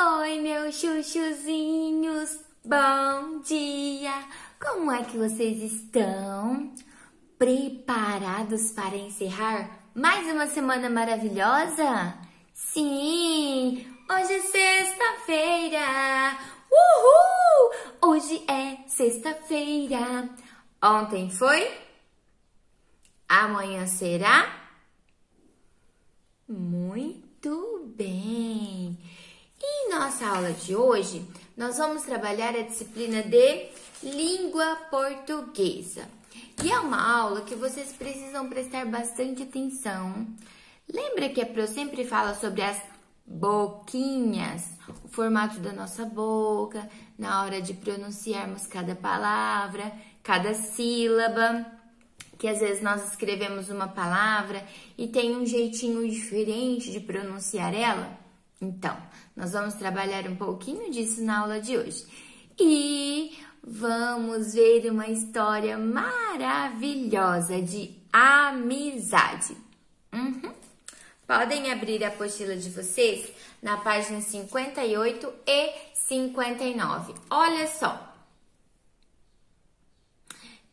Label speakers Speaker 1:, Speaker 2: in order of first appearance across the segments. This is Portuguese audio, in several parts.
Speaker 1: Oi, meus chuchuzinhos, bom dia! Como é que vocês estão? Preparados para encerrar mais uma semana maravilhosa? Sim! Hoje é sexta-feira! Uhul! Hoje é sexta-feira! Ontem foi? Amanhã será? Muito bem! E em nossa aula de hoje, nós vamos trabalhar a disciplina de língua portuguesa. E é uma aula que vocês precisam prestar bastante atenção. Lembra que a Pro sempre fala sobre as boquinhas, o formato da nossa boca, na hora de pronunciarmos cada palavra, cada sílaba, que às vezes nós escrevemos uma palavra e tem um jeitinho diferente de pronunciar ela? Então, nós vamos trabalhar um pouquinho disso na aula de hoje. E vamos ver uma história maravilhosa de amizade. Podem abrir a apostila de vocês na página 58 e 59. Olha só.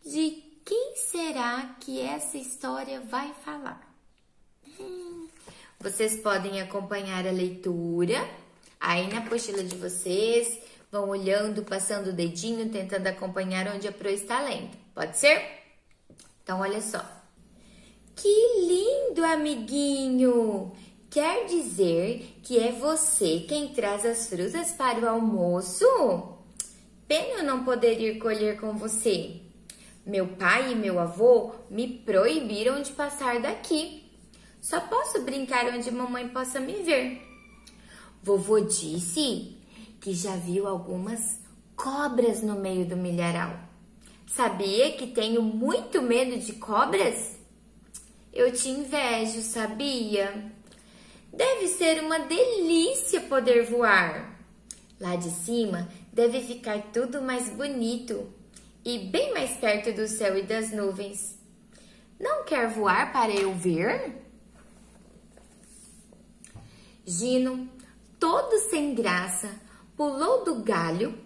Speaker 1: De quem será que essa história vai falar? Vocês podem acompanhar a leitura aí na apostila de vocês, vão olhando, passando o dedinho, tentando acompanhar onde a Pro está lendo. Pode ser? Então, olha só. Que lindo, amiguinho! Quer dizer que é você quem traz as frutas para o almoço? Pena eu não poder ir colher com você. Meu pai e meu avô me proibiram de passar daqui. Só posso brincar onde mamãe possa me ver. Vovô disse que já viu algumas cobras no meio do milharal. Sabia que tenho muito medo de cobras? Eu te invejo, sabia? Deve ser uma delícia poder voar. Lá de cima deve ficar tudo mais bonito e bem mais perto do céu e das nuvens. Não quer voar para eu ver? Gino, todo sem graça, pulou do galho,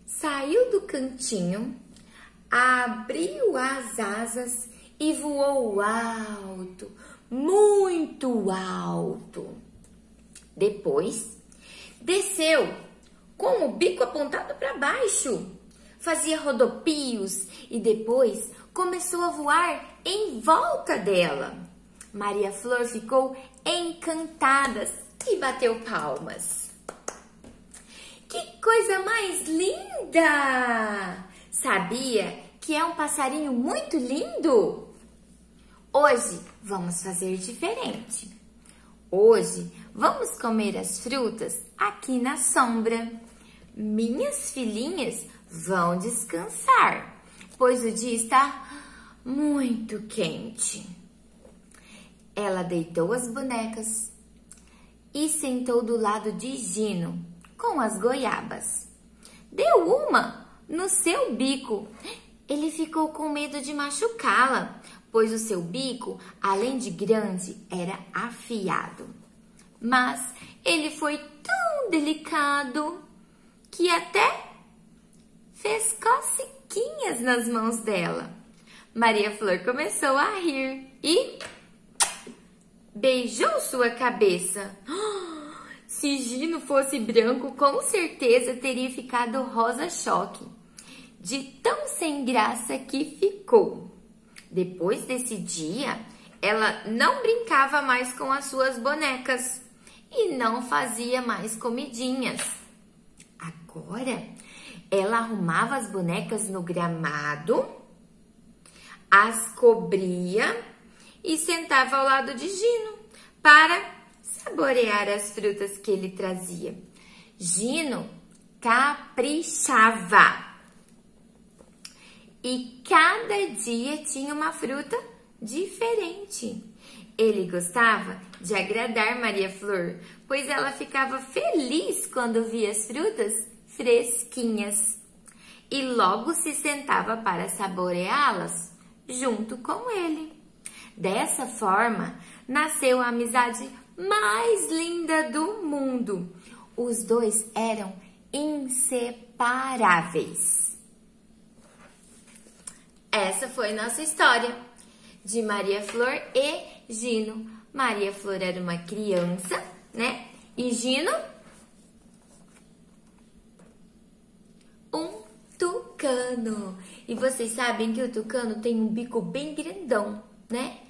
Speaker 1: saiu do cantinho, abriu as asas e voou alto, muito alto. Depois, desceu com o bico apontado para baixo, fazia rodopios e depois começou a voar em volta dela. Maria Flor ficou encantada e bateu palmas. Que coisa mais linda! Sabia que é um passarinho muito lindo? Hoje vamos fazer diferente. Hoje vamos comer as frutas aqui na sombra. Minhas filhinhas vão descansar, pois o dia está muito quente. Ela deitou as bonecas e sentou do lado de Gino com as goiabas. Deu uma no seu bico. Ele ficou com medo de machucá-la, pois o seu bico, além de grande, era afiado. Mas ele foi tão delicado que até fez cosquinhas nas mãos dela. Maria Flor começou a rir e beijou sua cabeça. Se Gino fosse branco, com certeza teria ficado rosa choque, de tão sem graça que ficou. Depois desse dia, ela não brincava mais com as suas bonecas e não fazia mais comidinhas. Agora, ela arrumava as bonecas no gramado, as cobria e sentava ao lado de Gino para saborear as frutas que ele trazia. Gino caprichava e cada dia tinha uma fruta diferente. Ele gostava de agradar Maria Flor, pois ela ficava feliz quando via as frutas fresquinhas e logo se sentava para saboreá-las junto com ele. Dessa forma, nasceu a amizade mais linda do mundo. Os dois eram inseparáveis. Essa foi nossa história de Maria Flor e Gino. Maria Flor era uma criança, né? E Gino, um tucano. E vocês sabem que o tucano tem um bico bem grandão, né?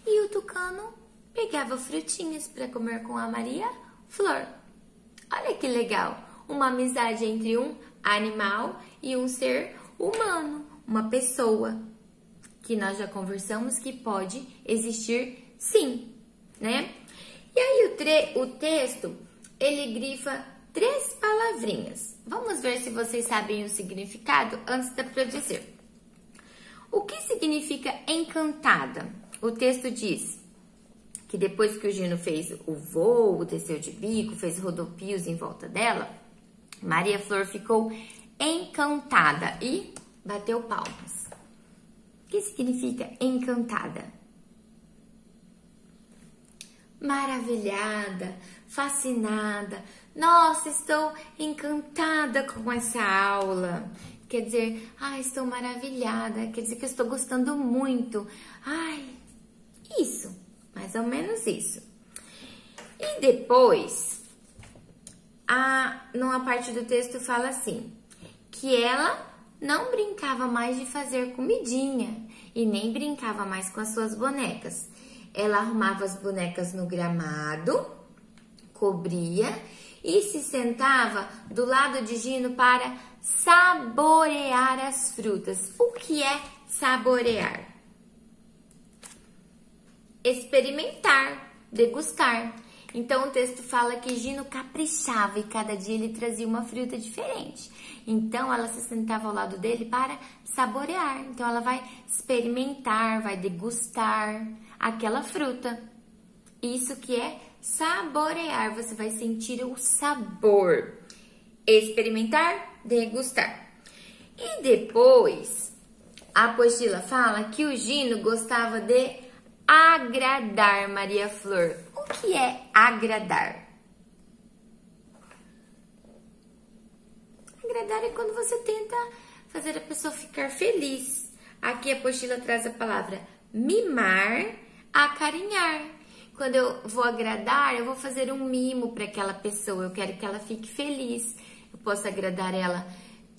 Speaker 1: E o tucano pegava frutinhas para comer com a Maria Flor. Olha que legal! Uma amizade entre um animal e um ser humano, uma pessoa, que nós já conversamos que pode existir sim, né? E aí o texto, ele grifa 3 palavrinhas. Vamos ver se vocês sabem o significado antes de eu dizer. O que significa encantada? O texto diz que depois que o Gino fez o voo, desceu de bico, fez rodopios em volta dela, Maria Flor ficou encantada e bateu palmas. O que significa encantada? Maravilhada, fascinada. Nossa, estou encantada com essa aula. Quer dizer, estou maravilhada. Quer dizer que eu estou gostando muito. Isso, mais ou menos isso. E depois, numa parte do texto fala assim, que ela não brincava mais de fazer comidinha e nem brincava mais com as suas bonecas. Ela arrumava as bonecas no gramado, cobria e se sentava do lado de Gino para saborear as frutas. O que é saborear? Experimentar, degustar. Então o texto fala que Gino caprichava e cada dia ele trazia uma fruta diferente. Então ela se sentava ao lado dele para saborear. Então ela vai experimentar, vai degustar aquela fruta. Isso que é saborear, você vai sentir o sabor. Experimentar, degustar. E depois a apostila fala que o Gino gostava de agradar Maria Flor. O que é agradar? Agradar é quando você tenta fazer a pessoa ficar feliz. Aqui a apostila traz a palavra mimar, acarinhar. Quando eu vou agradar, eu vou fazer um mimo para aquela pessoa. Eu quero que ela fique feliz. Eu posso agradar ela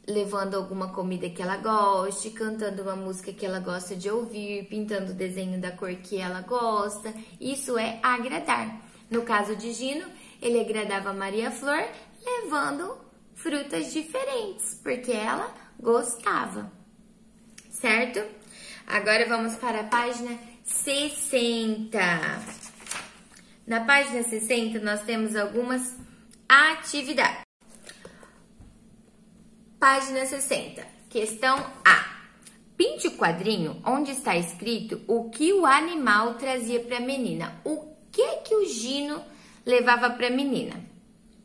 Speaker 1: levando alguma comida que ela goste, cantando uma música que ela gosta de ouvir, pintando o desenho da cor que ela gosta. Isso é agradar. No caso de Gino, ele agradava Maria Flor levando frutas diferentes, porque ela gostava. Certo? Agora vamos para a página 60. Na página 60, nós temos algumas atividades. Página 60, questão A. Pinte o quadrinho onde está escrito o que o animal trazia para a menina. O que o Gino levava para a menina?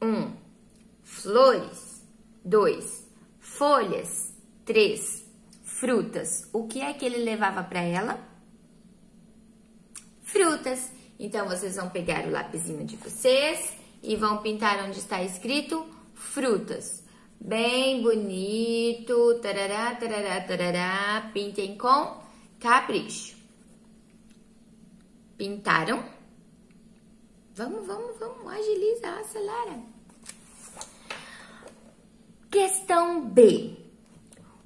Speaker 1: 1. Flores. 2. Folhas. 3. Frutas. O que é que ele levava para ela? Frutas. Então, vocês vão pegar o lapisinho de vocês e vão pintar onde está escrito frutas. Bem bonito, tarará, tarará, tarará, pintem com capricho. Pintaram? Vamos, agiliza, acelera. Questão B.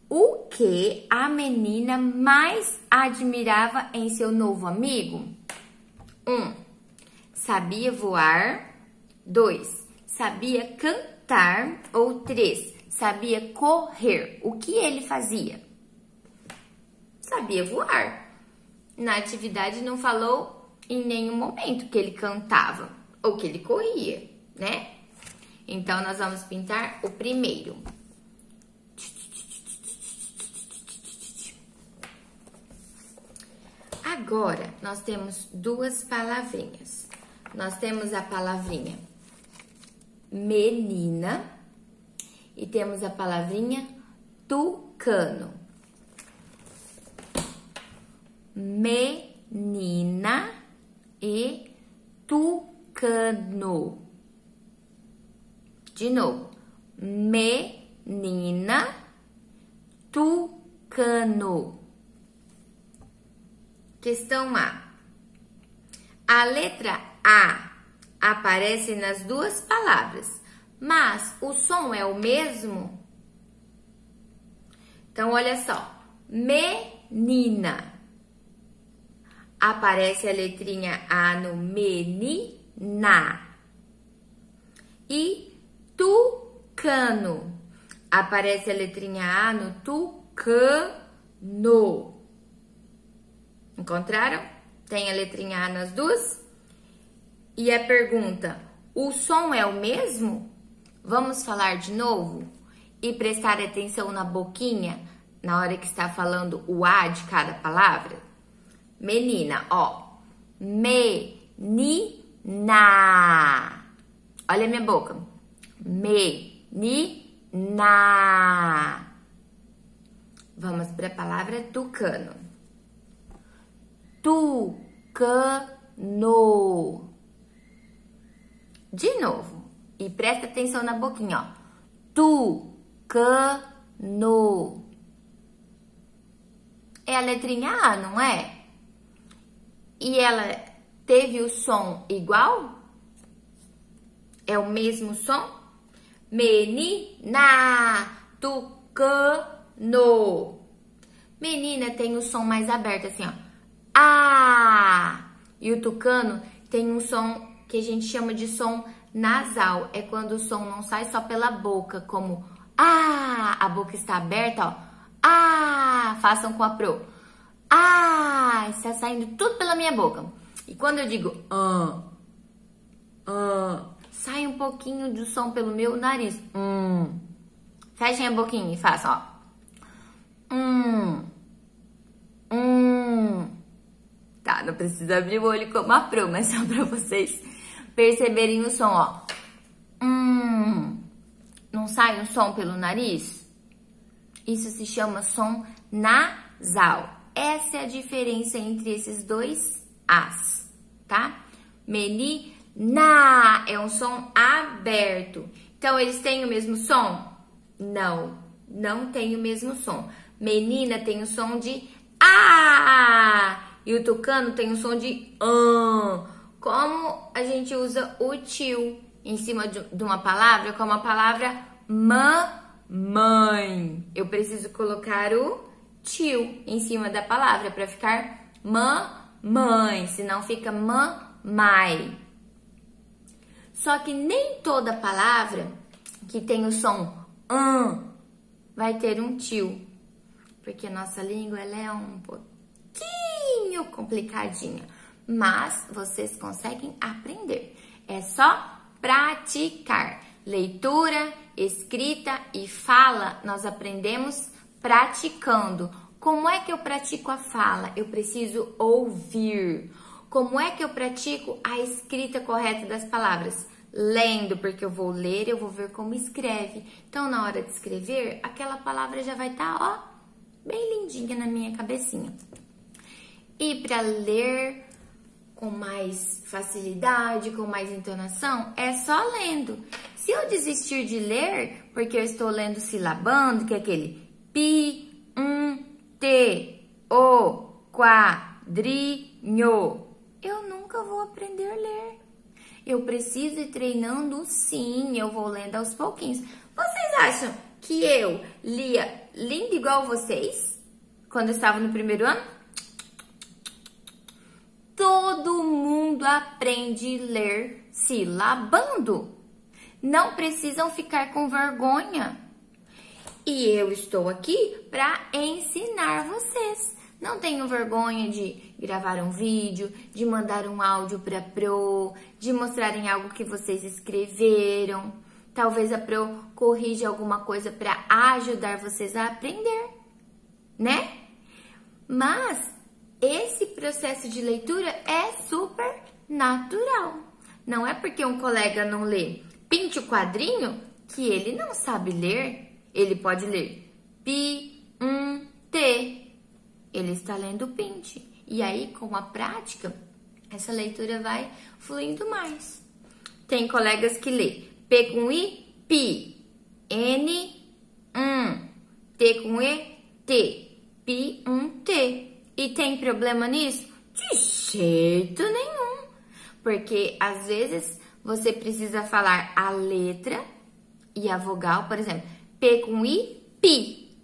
Speaker 1: O que a menina mais admirava em seu novo amigo? 1. Sabia voar. 2. Sabia cantar. Ou 3. Sabia correr. O que ele fazia? Sabia voar. Na atividade não falou em nenhum momento que ele cantava ou que ele corria, né? Então, nós vamos pintar o primeiro. Agora, nós temos duas palavrinhas. Nós temos a palavrinha menina e temos a palavrinha tucano. Menina e tucano. De novo. Menina, tucano. Questão A. A letra A aparece nas duas palavras, mas o som é o mesmo? Então, olha só. Menina. Aparece a letrinha A no menina. E tucano. Aparece a letrinha A no tucano. Encontraram? Tem a letrinha A nas duas? E a pergunta, o som é o mesmo? Vamos falar de novo? E prestar atenção na boquinha, na hora que está falando o A de cada palavra? Menina, ó. Menina. Olha a minha boca. Menina. Vamos para a palavra tucano. Tucano. De novo. E presta atenção na boquinha, ó. Tucano. É a letrinha A, não é? E ela teve o som igual? É o mesmo som? Menina, tucano. Menina tem o som mais aberto, assim, ó. Ah! E o tucano tem um som que a gente chama de som nasal. É quando o som não sai só pela boca, como ah! A boca está aberta, ó. Ah! Façam com a pro. Ah! Está saindo tudo pela minha boca. E quando eu digo sai um pouquinho do som pelo meu nariz. Fechem a boquinha e façam, ó. Tá, não precisa abrir o olho como a pro, mas só pra vocês perceberem o som, ó. Não sai um som pelo nariz? Isso se chama som nasal. Essa é a diferença entre esses dois As, tá? Menina é um som aberto. Então, eles têm o mesmo som? Não, não tem o mesmo som. Menina tem o som de A. E o tucano tem o som de an. Como a gente usa o tio em cima de uma palavra, como a palavra mamãe. Eu preciso colocar o tio em cima da palavra para ficar mamãe, senão fica mamãe. Só que nem toda palavra que tem o som vai ter um tio, porque a nossa língua ela é um pouquinho complicadinha, mas vocês conseguem aprender. É só praticar. Leitura, escrita e fala nós aprendemos praticando. Como é que eu pratico a fala? Eu preciso ouvir. Como é que eu pratico a escrita correta das palavras? Lendo, porque eu vou ler, eu vou ver como escreve. Então, na hora de escrever, aquela palavra já vai estar, ó, bem lindinha na minha cabecinha. E para ler com mais facilidade, com mais entonação, é só lendo. Se eu desistir de ler, porque eu estou lendo silabando, que é aquele pi, te, o, quadrinho, eu nunca vou aprender a ler. Eu preciso ir treinando sim, eu vou lendo aos pouquinhos. Vocês acham que eu lia lindo igual vocês? Quando eu estava no primeiro ano? Todo mundo aprende a ler silabando. Não precisam ficar com vergonha. E eu estou aqui para ensinar vocês. Não tenho vergonha de gravar um vídeo, de mandar um áudio para a Pro, de mostrarem algo que vocês escreveram. Talvez a Pro corrija alguma coisa para ajudar vocês a aprender, né? Mas esse processo de leitura é super natural. Não é porque um colega não lê pinte o quadrinho que ele não sabe ler. Ele pode ler te. Ele está lendo pinte. E aí, com a prática, essa leitura vai fluindo mais. Tem colegas que lê P com I, pi. N, T com E, T. Pi, T. E tem problema nisso? De jeito nenhum. Porque às vezes você precisa falar a letra e a vogal, por exemplo, P com I, pi.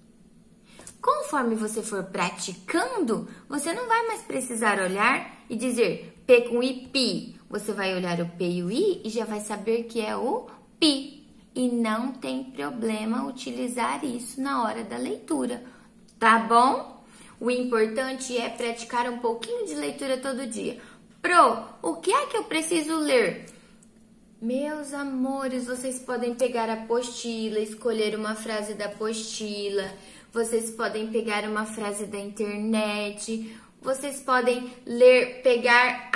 Speaker 1: Conforme você for praticando, você não vai mais precisar olhar e dizer P com I, pi. Você vai olhar o P e o I e já vai saber que é o pi. E não tem problema utilizar isso na hora da leitura, tá bom? O importante é praticar um pouquinho de leitura todo dia. Pro, o que é que eu preciso ler? Meus amores, vocês podem pegar a apostila, escolher uma frase da apostila, vocês podem pegar uma frase da internet, vocês podem ler, pegar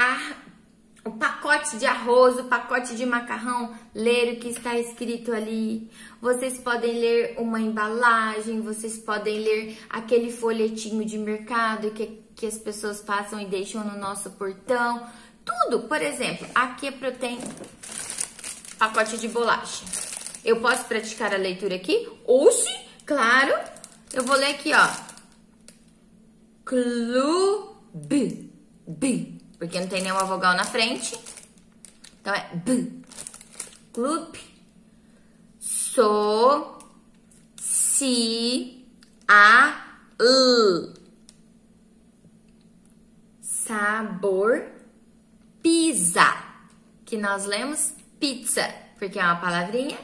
Speaker 1: o pacote de arroz, o pacote de macarrão, ler o que está escrito ali. Vocês podem ler uma embalagem, vocês podem ler aquele folhetinho de mercado que as pessoas passam e deixam no nosso portão. Tudo, por exemplo, aqui tem pacote de bolacha. Eu posso praticar a leitura aqui? Oxi, claro! Eu vou ler aqui, ó. Clube. B. Porque não tem nenhuma vogal na frente. Então é B. Clube. So. Si. A. Sabor. Pizza. Que nós lemos pizza. Porque é uma palavrinha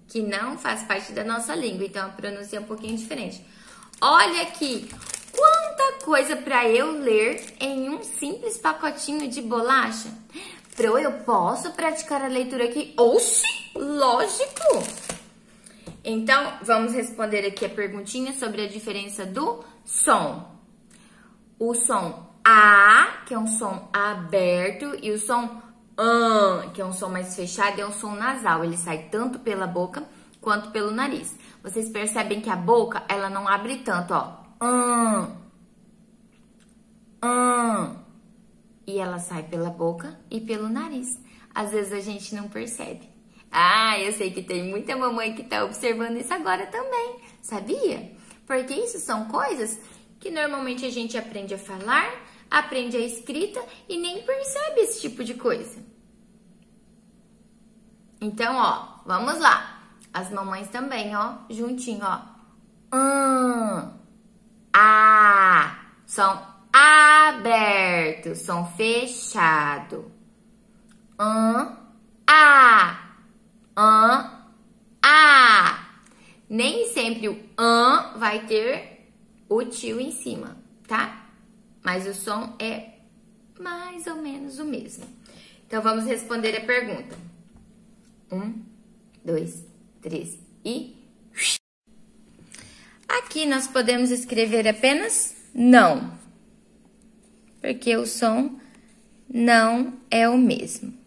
Speaker 1: que não faz parte da nossa língua. Então a pronúncia é um pouquinho diferente. Olha aqui. Quanta coisa para eu ler em um simples pacotinho de bolacha. Eu posso praticar a leitura aqui? Oxi, lógico! Então, vamos responder aqui a perguntinha sobre a diferença do som. O som A, que é um som aberto, e o som que é um som mais fechado, é um som nasal. Ele sai tanto pela boca quanto pelo nariz. Vocês percebem que a boca, ela não abre tanto, ó. E ela sai pela boca e pelo nariz. Às vezes a gente não percebe. Ah, eu sei que tem muita mamãe que tá observando isso agora também. Sabia? Porque isso são coisas que normalmente a gente aprende a falar, aprende a escrita e nem percebe esse tipo de coisa. Então, ó, vamos lá. As mamães também, ó, juntinho, ó. Som aberto, som fechado. Nem sempre o vai ter o tio em cima, tá? Mas o som é mais ou menos o mesmo. Então, vamos responder a pergunta. 1, 2, 3 e... Aqui nós podemos escrever apenas não, porque o som não é o mesmo.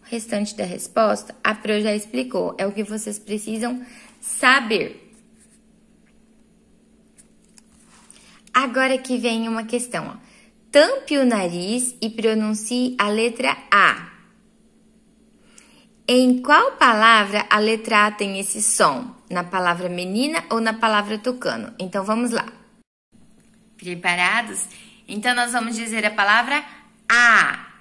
Speaker 1: O restante da resposta, a Pro já explicou, é o que vocês precisam saber. Agora que vem uma questão, ó. Tampe o nariz e pronuncie a letra A. Em qual palavra a letra A tem esse som? Na palavra menina ou na palavra tucano? Então, vamos lá. Preparados? Então, nós vamos dizer a palavra A.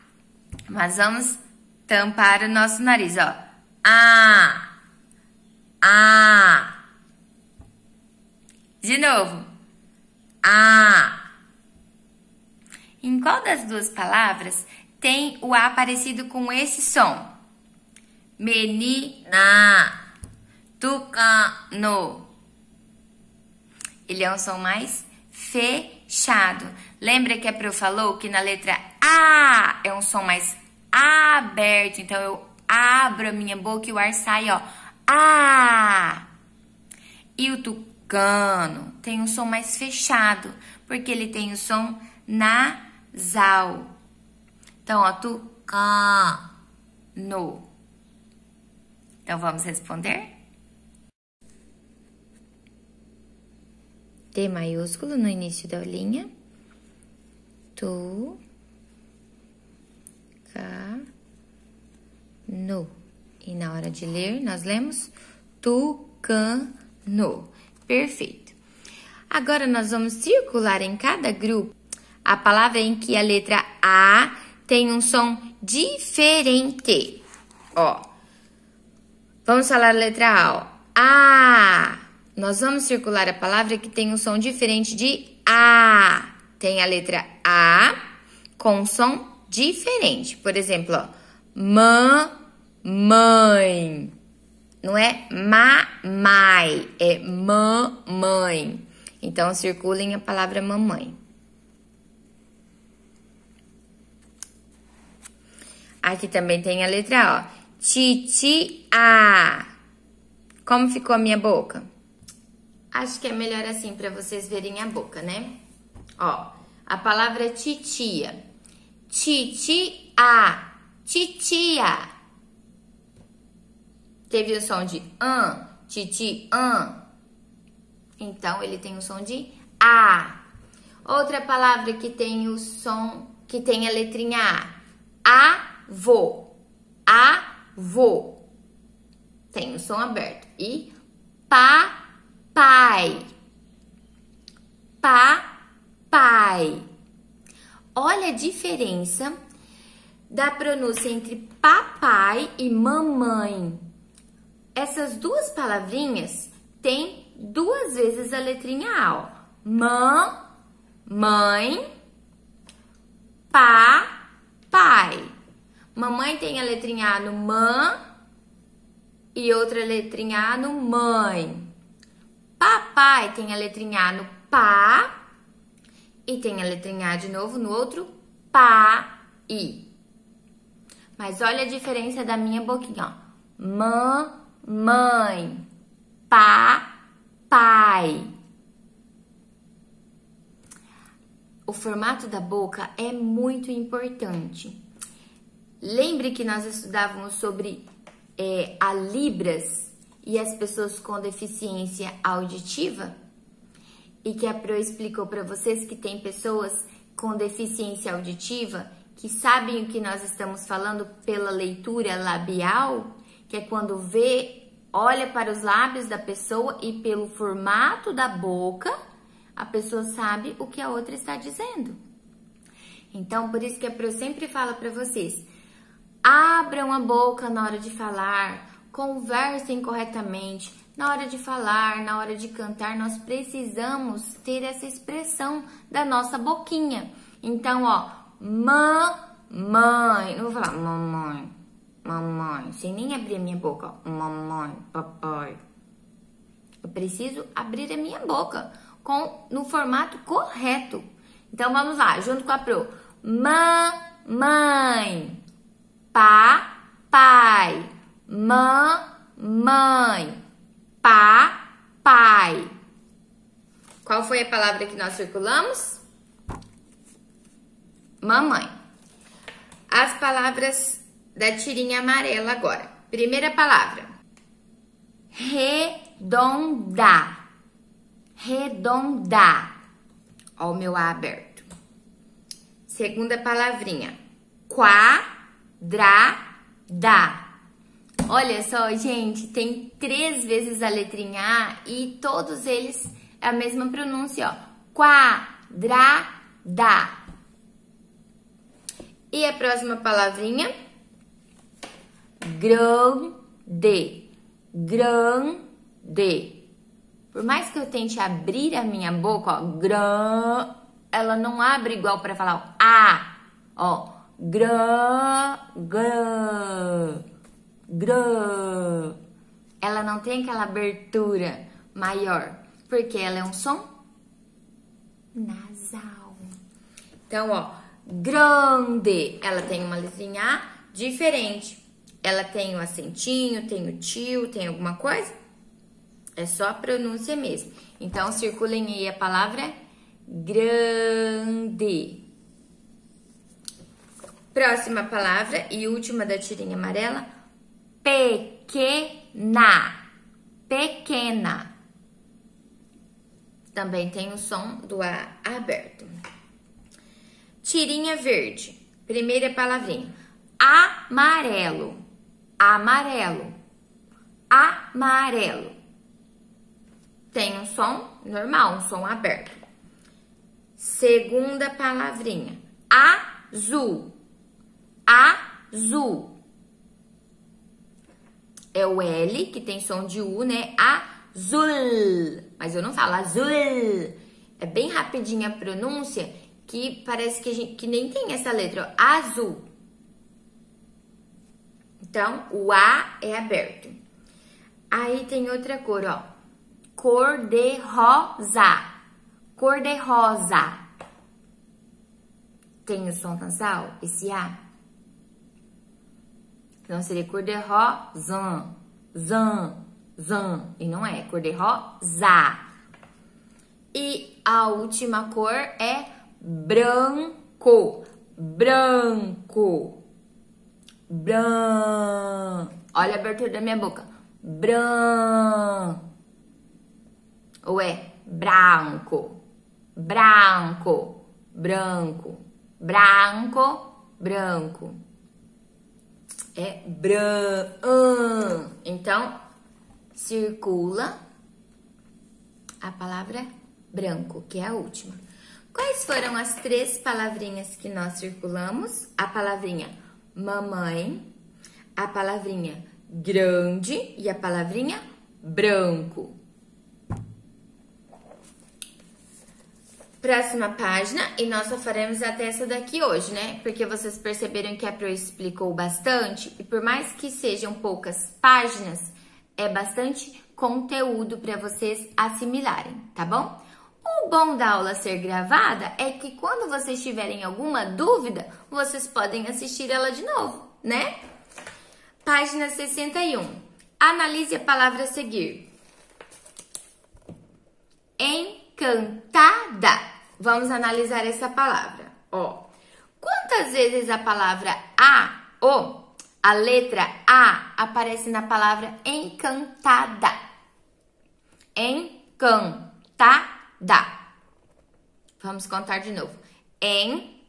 Speaker 1: Mas vamos tampar o nosso nariz, ó. A. De novo. A. Em qual das duas palavras tem o A parecido com esse som? Menina. Tucano. Ele é um som mais fechado. Lembra que a Pro falou que na letra A é um som mais aberto. Então, eu abro a minha boca e o ar sai, ó. A. E o tucano tem um som mais fechado, porque ele tem o som nasal. Então, ó, tucano. Então, vamos responder? T maiúsculo no início da linha. Tu-ca-no. E na hora de ler, nós lemos tucano. Perfeito. Agora, nós vamos circular em cada grupo a palavra em que a letra A tem um som diferente. Ó, vamos falar a letra A, ó. A. Nós vamos circular a palavra que tem um som diferente de A. Tem a letra A com um som diferente. Por exemplo, ó, mamãe. Não é mamai, é mamãe. Então, circulem a palavra mamãe. Aqui também tem a letra A, ó. Titia. Como ficou a minha boca? Acho que é melhor assim para vocês verem a boca, né? Ó, a palavra titia. Titia. Titia. Teve o som de titi, Então, ele tem o som de A. Outra palavra que tem o som, que tem a letrinha A. Avô. Avô. Tem o som aberto. E papai. Papai. Olha a diferença da pronúncia entre papai e mamãe. Essas duas palavrinhas têm duas vezes a letrinha A, ó. Mãe, pai. Mamãe tem a letrinha A no e outra letrinha A no mãe. Papai tem a letrinha A no pá e tem a letrinha A de novo no outro pai. Mas olha a diferença da minha boquinha, ó. Mãe, pai. O formato da boca é muito importante. Lembre que nós estudávamos sobre a Libras e as pessoas com deficiência auditiva? E que a Pro explicou para vocês que tem pessoas com deficiência auditiva que sabem o que nós estamos falando pela leitura labial, que é quando olha para os lábios da pessoa e pelo formato da boca, a pessoa sabe o que a outra está dizendo. Então, por isso que a Pro sempre fala para vocês, abram a boca na hora de falar, conversem corretamente. Na hora de falar, na hora de cantar, nós precisamos ter essa expressão da nossa boquinha. Então, ó, mamãe. Eu vou falar mamãe, sem nem abrir a minha boca, ó. Mamãe, papai. Eu preciso abrir a minha boca no formato correto. Então, vamos lá, junto com a Pro. Mamãe. Papai. Mamãe. Papai. Qual foi a palavra que nós circulamos? Mamãe. As palavras da tirinha amarela agora. Primeira palavra. Redonda. Redonda. Ó o meu A aberto. Segunda palavrinha. Quadrada. Olha só, gente, tem 3 vezes a letrinha A e todos eles é a mesma pronúncia, ó. Quadrada. E a próxima palavrinha? Grande. Grande. Por mais que eu tente abrir a minha boca, ó, ela não abre igual para falar ó, A, ó. Ela não tem aquela abertura maior, porque ela é um som nasal. Então, ó, grande, ela tem uma letrinha A diferente. Ela tem um acentinho, tem o tio, tem alguma coisa? É só a pronúncia mesmo. Então, circulem aí a palavra grande. Próxima palavra e última da tirinha amarela, pequena. Pequena. Também tem o som do A aberto. Tirinha verde. Primeira palavrinha. Amarelo. Amarelo. amarelo. Tem um som normal, um som aberto. Segunda palavrinha, azul. Azul. É o L, que tem som de U, né? Azul. Mas eu não falo azul. É bem rapidinha a pronúncia, que parece que nem tem essa letra, ó. Azul. Então, o A é aberto. Aí tem outra cor, ó. Cor de rosa. Cor de rosa. Tem o som nasal, esse A? Então, seria cor de rosa. Zan. E não é, cor de rosa. E a última cor é branco. Branco. Olha a abertura da minha boca. Ou é branco. É branco. Então, circula a palavra branco, que é a última. Quais foram as 3 palavrinhas que nós circulamos? A palavrinha mamãe, a palavrinha grande e a palavrinha branco. Próxima página, e nós só faremos até essa daqui hoje, né? Porque vocês perceberam que a Pro explicou bastante, e por mais que sejam poucas páginas, é bastante conteúdo para vocês assimilarem, tá bom? O bom da aula ser gravada é que quando vocês tiverem alguma dúvida, vocês podem assistir ela de novo, né? Página 61. Analise a palavra a seguir. Encantada. Vamos analisar essa palavra. Ó, quantas vezes a palavra a letra A aparece na palavra encantada? Encantada. Vamos contar de novo. Encantada.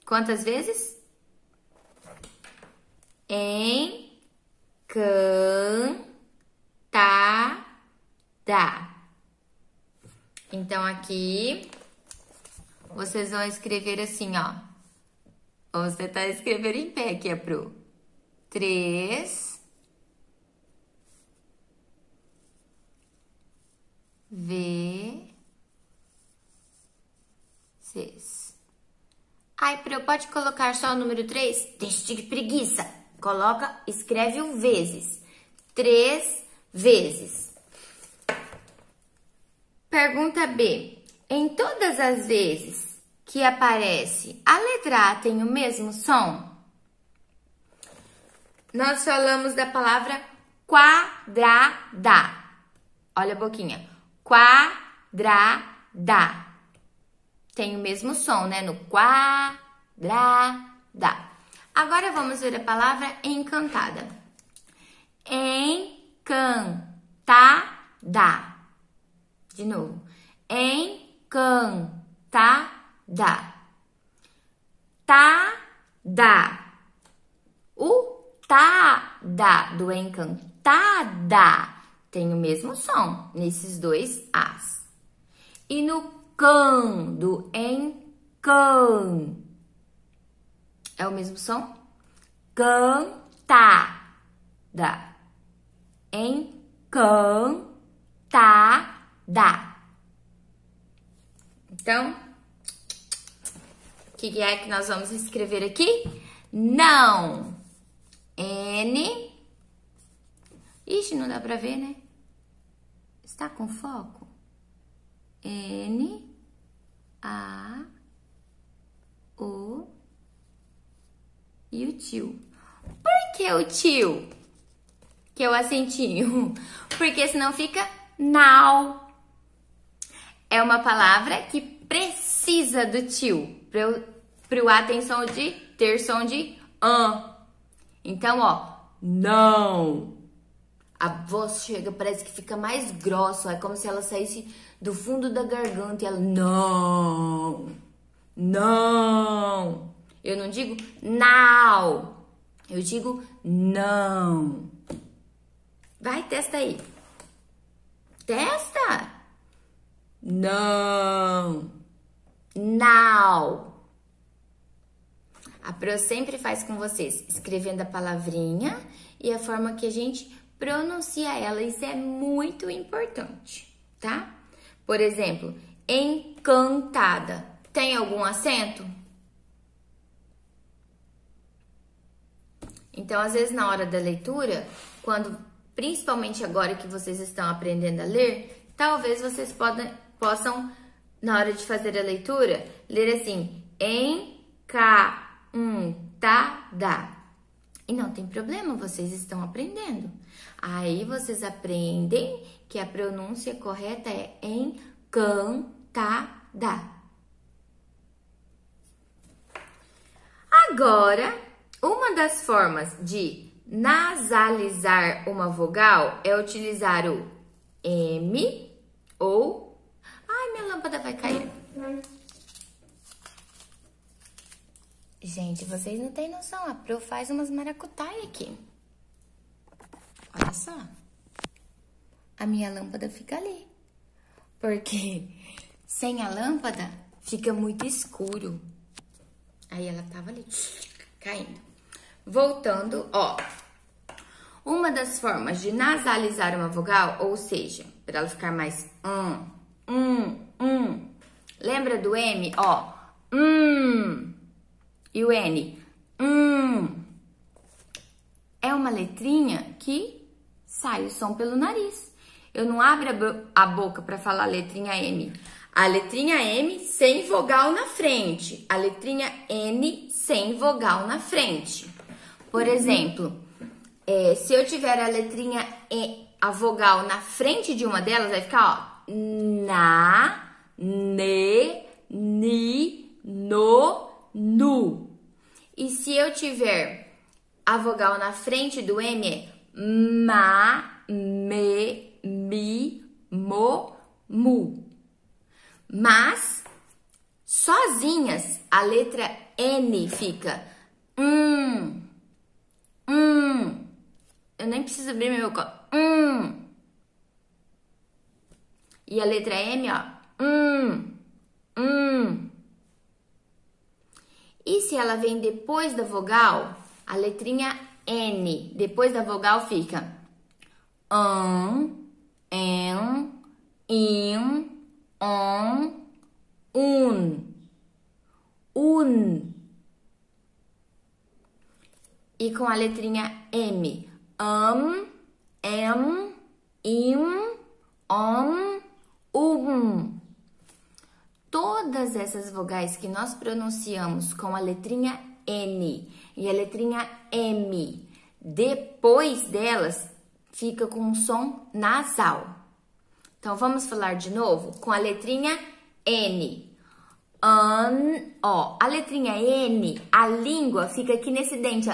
Speaker 1: Quantas vezes? Encantada. Então, aqui, vocês vão escrever assim, ó. Vamos tentar escrever em pé aqui, Pro. 3 vezes. Ai, Pro, pode colocar só o número 3? Deixa de preguiça. Coloca, escreve o vezes. 3 vezes. Pergunta B. Em todas as vezes que aparece a letra A tem o mesmo som? Nós falamos da palavra quadrada. Olha a boquinha. Quadrada. Tem o mesmo som, né? No quadrada. Agora vamos ver a palavra encantada. Encantada. De novo. Encantada. O tada do encantada tem o mesmo som nesses dois as. E no can do encan é o mesmo som? Cantada. Encantada. Então, o que é que nós vamos escrever aqui? Não. N. Ixi, não dá pra ver, né? Está com foco? N, A, O e o tio. Por que o tio? Que é o acentinho. Porque senão fica now. É uma palavra que precisa do tio. Pro A tem som de ter som de an. Então, ó, não. A voz chega, parece que fica mais grossa. É como se ela saísse do fundo da garganta e ela, não. Não. Eu não digo now. Eu digo não. Vai, testa aí. Testa. Não. Now. A Pro sempre faz com vocês, escrevendo a palavrinha e a forma que a gente pronuncia ela. Isso é muito importante, tá? Por exemplo, encantada. Tem algum acento? Então, às vezes, na hora da leitura, principalmente agora que vocês estão aprendendo a ler, talvez vocês possam, na hora de fazer a leitura, ler assim, encantada. E não tem problema, vocês estão aprendendo. Aí, vocês aprendem que a pronúncia correta é encantada. Agora, uma das formas de nasalizar uma vogal é utilizar o M ou... Ai, minha lâmpada vai cair. Gente, vocês não têm noção. A Pro faz umas maracutaia aqui. Olha só. A minha lâmpada fica ali. Porque sem a lâmpada fica muito escuro. Aí ela tava ali, caindo. Voltando, ó. Uma das formas de nasalizar uma vogal, ou seja, para ela ficar mais Lembra do M, ó? E o N, é uma letrinha que sai o som pelo nariz. Eu não abro a boca para falar a letrinha M. A letrinha M sem vogal na frente. A letrinha N sem vogal na frente. Por exemplo, se eu tiver a letrinha E, a vogal na frente de uma delas, vai ficar, ó, na, ne, ni, no, nu. E se eu tiver a vogal na frente do M, é ma, me, mi, mo, mu. Mas, sozinhas, a letra N fica Eu nem preciso abrir meu boca. E a letra M, ó. E se ela vem depois da vogal, a letrinha N, depois da vogal fica en, in, on, un. E com a letrinha M, em, im, Todas essas vogais que nós pronunciamos com a letrinha N e a letrinha M, depois delas, fica com um som nasal. Então, vamos falar de novo com a letrinha N. Ó, a letrinha N, a língua fica aqui nesse dente, ó.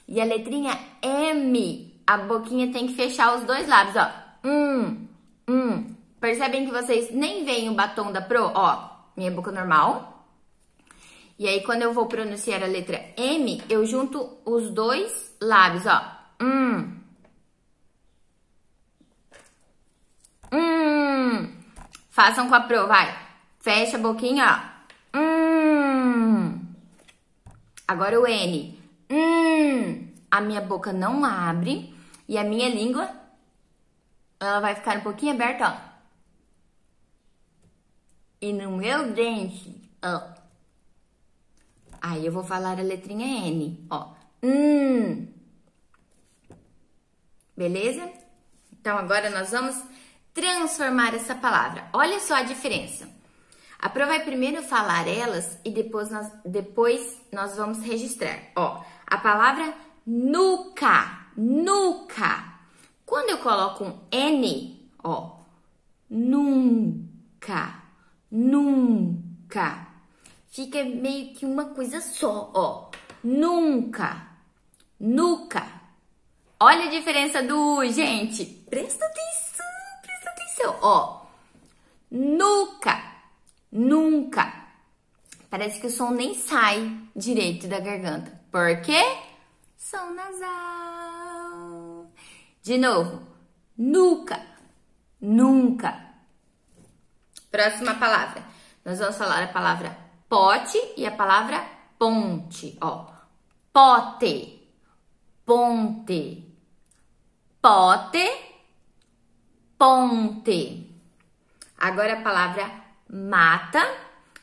Speaker 1: E a letrinha M, a boquinha tem que fechar os dois lábios, ó. Percebem que vocês nem veem o batom da Pro? Ó, minha boca normal. E aí, quando eu vou pronunciar a letra M, eu junto os dois lábios, ó. Façam com a Pro, vai. Fecha a boquinha, ó. Agora o N. A minha boca não abre e a minha língua, ela vai ficar um pouquinho aberta, ó. E no meu dente, ó. Aí eu vou falar a letrinha N, ó. Beleza? Então agora nós vamos transformar essa palavra. Olha só a diferença. A Pro vai primeiro falar elas e depois nós vamos registrar. Ó, a palavra nuca, nuca. Quando eu coloco um N, ó, nunca, nunca. Fica meio que uma coisa só, ó. Nunca, nuca. Olha a diferença do U, gente. Presta atenção, ó. Nuca, nunca. Parece que o som nem sai direito da garganta. Por quê? Som nasal. De novo. Nuca. Nunca. Próxima palavra. Nós vamos falar a palavra pote e a palavra ponte. Ó. Pote. Ponte. Pote. Ponte. Agora a palavra mata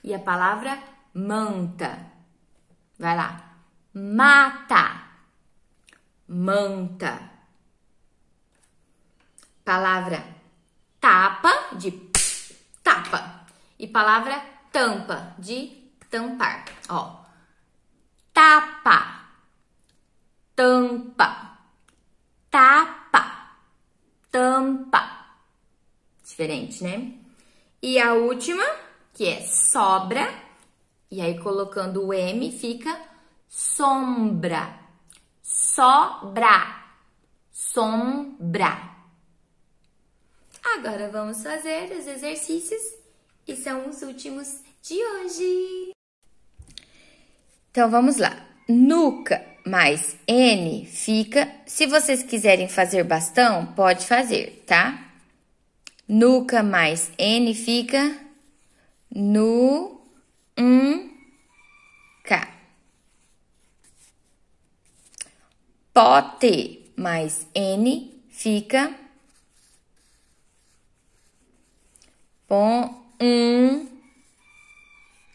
Speaker 1: e a palavra manta. Vai lá. Mata. Manta. Palavra tapa, de tapa. E palavra tampa, de tampar. Ó. Tapa. Tampa. Tapa. Tampa. Diferente, né? E a última, que é sobra. E aí, colocando o M, fica sombra. Sobra. Sombra. Agora vamos fazer os exercícios e são os últimos de hoje. Então, vamos lá. Nuca mais N fica... Se vocês quiserem fazer bastão, pode fazer, tá? Nuca mais N fica nu, K. Pote mais N fica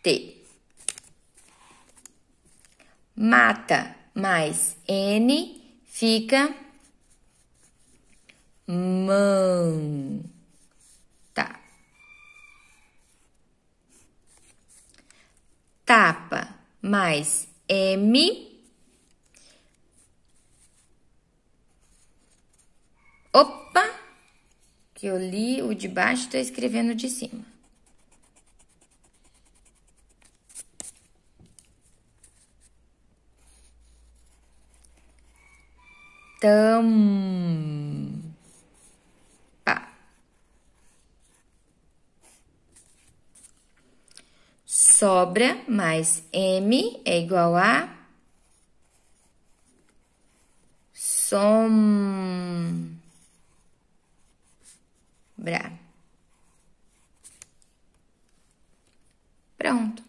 Speaker 1: T. Mata mais N fica manta. Tapa mais M. Opa! Que eu li o de baixo e estou escrevendo o de cima. Tampa. Sobra mais M é igual a sombra. Pronto.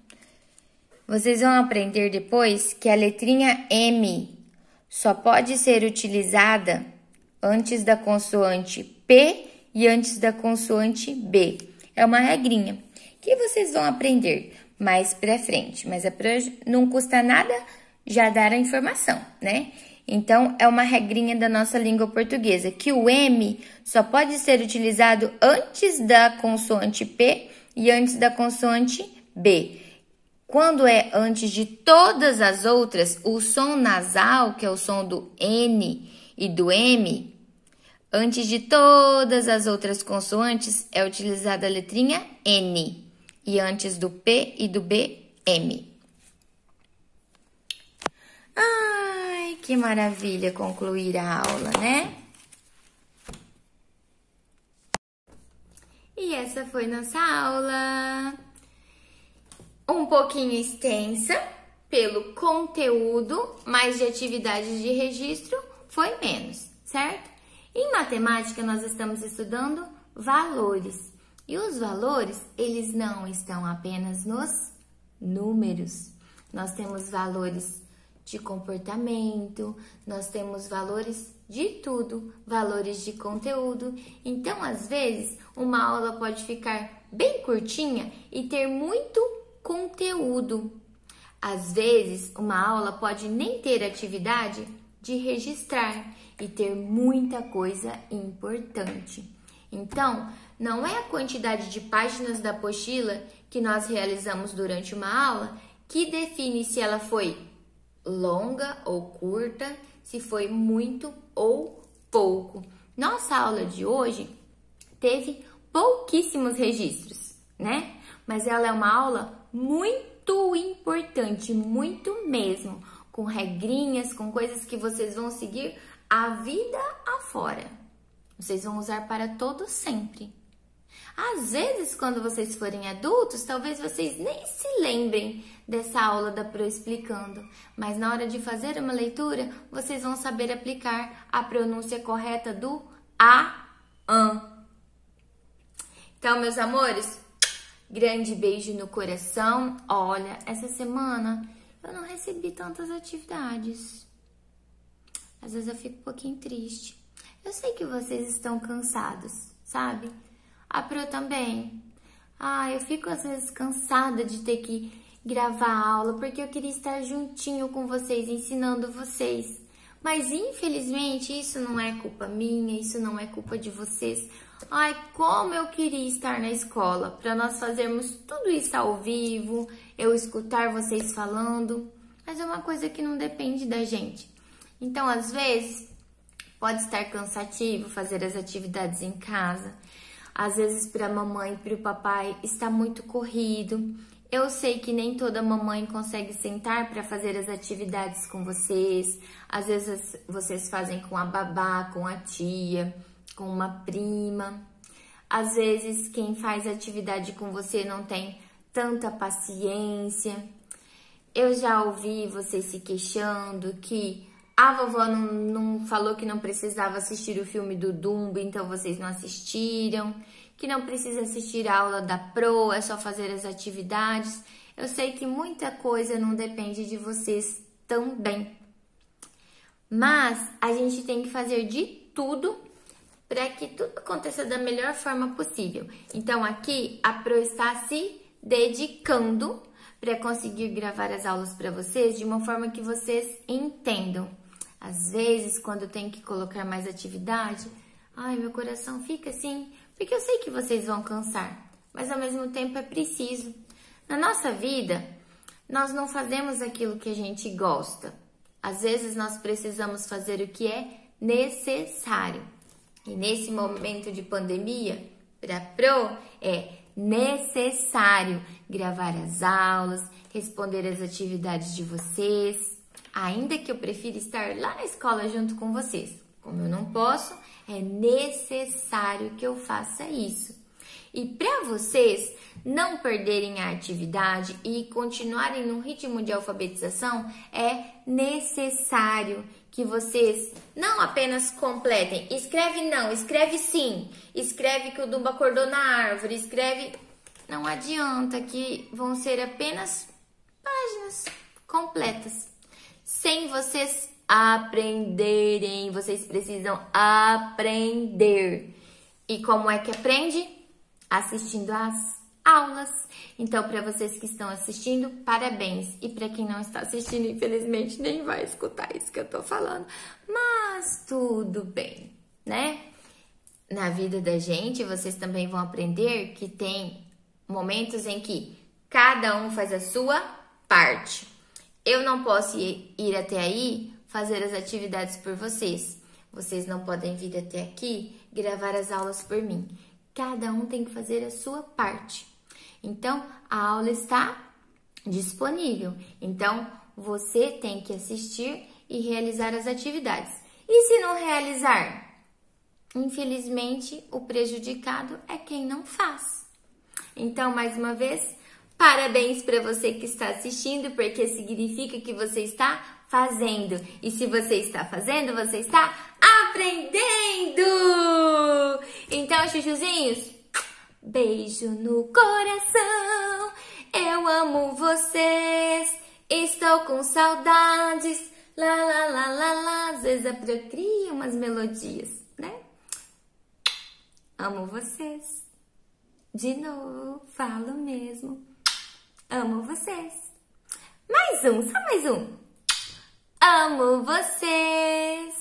Speaker 1: Vocês vão aprender depois que a letrinha M só pode ser utilizada antes da consoante P e antes da consoante B. É uma regrinha que vocês vão aprender mais pra frente, mas é pra hoje, não custa nada já dar a informação, né? Então, é uma regrinha da nossa língua portuguesa, que o M só pode ser utilizado antes da consoante P e antes da consoante B. Quando é antes de todas as outras, o som nasal, que é o som do N e do M, antes de todas as outras consoantes, é utilizada a letrinha N. E antes do P e do B, M. Ai, que maravilha concluir a aula, né? E essa foi nossa aula. Um pouquinho extensa pelo conteúdo, mas de atividades de registro foi menos, certo? Em matemática, nós estamos estudando valores. E os valores, eles não estão apenas nos números. Nós temos valores de comportamento, nós temos valores de tudo, valores de conteúdo. Então, às vezes, uma aula pode ficar bem curtinha e ter muito conteúdo. Às vezes, uma aula pode nem ter atividade de registrar e ter muita coisa importante. Então, não é a quantidade de páginas da apostila que nós realizamos durante uma aula que define se ela foi longa ou curta, se foi muito ou pouco. Nossa aula de hoje teve pouquíssimos registros, né? Mas ela é uma aula muito importante, muito mesmo, com regrinhas, com coisas que vocês vão seguir a vida afora. Vocês vão usar para todo sempre, Às vezes, quando vocês forem adultos, talvez vocês nem se lembrem dessa aula da Pro explicando, mas na hora de fazer uma leitura, vocês vão saber aplicar a pronúncia correta do a, an. Então, meus amores, grande beijo no coração. Olha, essa semana eu não recebi tantas atividades. Às vezes eu fico um pouquinho triste. Eu sei que vocês estão cansados, sabe? A Pro também. Eu fico às vezes cansada de ter que gravar aula, porque eu queria estar juntinho com vocês, ensinando vocês. Mas infelizmente isso não é culpa minha, isso não é culpa de vocês. Como eu queria estar na escola, para nós fazermos tudo isso ao vivo, eu escutar vocês falando, mas é uma coisa que não depende da gente. Então, às vezes, pode estar cansativo fazer as atividades em casa. Às vezes, para a mamãe e para o papai, está muito corrido. Eu sei que nem toda mamãe consegue sentar para fazer as atividades com vocês. Às vezes, vocês fazem com a babá, com a tia, com uma prima. Às vezes, quem faz atividade com você não tem tanta paciência. Eu já ouvi vocês se queixando que a vovó não falou que não precisava assistir o filme do Dumbo, então vocês não assistiram. Que não precisa assistir a aula da Pro, é só fazer as atividades. Eu sei que muita coisa não depende de vocês também. Mas a gente tem que fazer de tudo para que tudo aconteça da melhor forma possível. Então aqui a Pro está se dedicando para conseguir gravar as aulas para vocês de uma forma que vocês entendam. Às vezes, quando tem que colocar mais atividade, meu coração fica assim, porque eu sei que vocês vão cansar, mas ao mesmo tempo é preciso. Na nossa vida, nós não fazemos aquilo que a gente gosta. Às vezes, nós precisamos fazer o que é necessário. E nesse momento de pandemia, para a Pro, é necessário gravar as aulas, responder as atividades de vocês, ainda que eu prefira estar lá na escola junto com vocês. Como eu não posso, é necessário que eu faça isso. E para vocês não perderem a atividade e continuarem no ritmo de alfabetização, é necessário que vocês não apenas completem. Escreve não, escreve sim. Escreve que o Dumbo acordou na árvore, escreve... Não adianta, que vão ser apenas páginas completas. Sem vocês aprenderem, vocês precisam aprender. E como é que aprende? Assistindo às aulas. Então, para vocês que estão assistindo, parabéns. E para quem não está assistindo, infelizmente, nem vai escutar isso que eu tô falando. Mas tudo bem, né? Na vida da gente, vocês também vão aprender que tem momentos em que cada um faz a sua parte. Eu não posso ir até aí fazer as atividades por vocês. Vocês não podem vir até aqui gravar as aulas por mim. Cada um tem que fazer a sua parte. Então, a aula está disponível. Então, você tem que assistir e realizar as atividades. E se não realizar? Infelizmente, o prejudicado é quem não faz. Então, mais uma vez, parabéns para você que está assistindo, porque significa que você está fazendo. E se você está fazendo, você está aprendendo! Então, chuchuzinhos, beijo no coração. Eu amo vocês. Estou com saudades. Lá, lá, lá, lá, lá. Às vezes eu crio umas melodias, né? Amo vocês. De novo, falo mesmo. Amo vocês. Mais um, só mais um. Amo vocês.